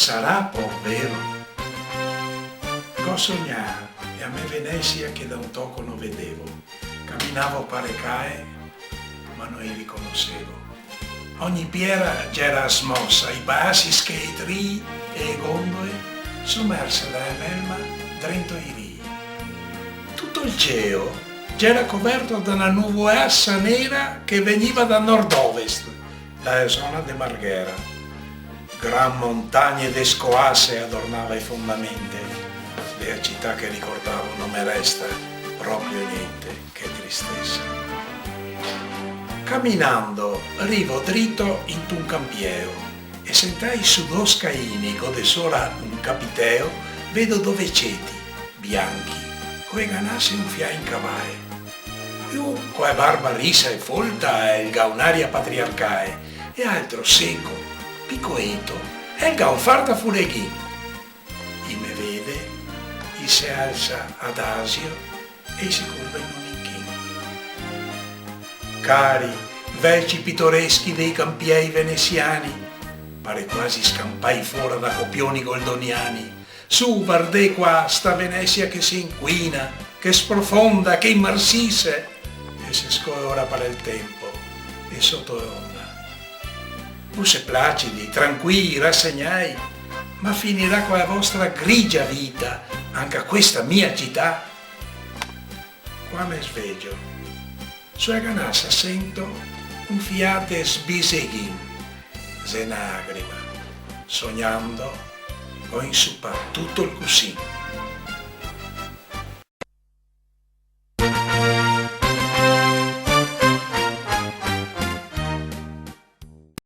sarà povero? Go sognare e a me Venezia che da un toco non vedevo. Camminavo parecae, ma non li riconoscevo. Ogni piera c'era smossa, i bassi scheitri e gondole sommerse dalla melma dentro i rii. Tutto il cielo c'era coperto da una nuvolazza nera che veniva da nord-ovest, dalla zona di Marghera. Gran montagne d'escoasse adornava i fondamenti. Della città che ricordavo non mi resta proprio niente, che tristezza. Camminando arrivo dritto in un campieo e sentai su due scaini gode sola un capiteo, vedo dove ceti, bianchi, coi ganassi un fia in cavae. Più coi barba risa e folta e il gaunaria patriarcae, e altro secco, picoeto, e il gaun farta fureghi. I me vede, i si alza ad asio e si curva in un inchin. Cari, veci pittoreschi dei campiei veneziani, pare quasi scampai fuori da copioni goldoniani. Su, guardè qua, sta Venezia che si inquina, che sprofonda, che immarsisse, e se scorre per il tempo, e sotto onda. Fosse placidi, tranquilli, rassegnai, ma finirà con la vostra grigia vita, anche a questa mia città. Qua mi sveglio, sulla ganassa sento un fiate sbiseghin, se lagrima, sognando ho insuppato tutto il cuscino.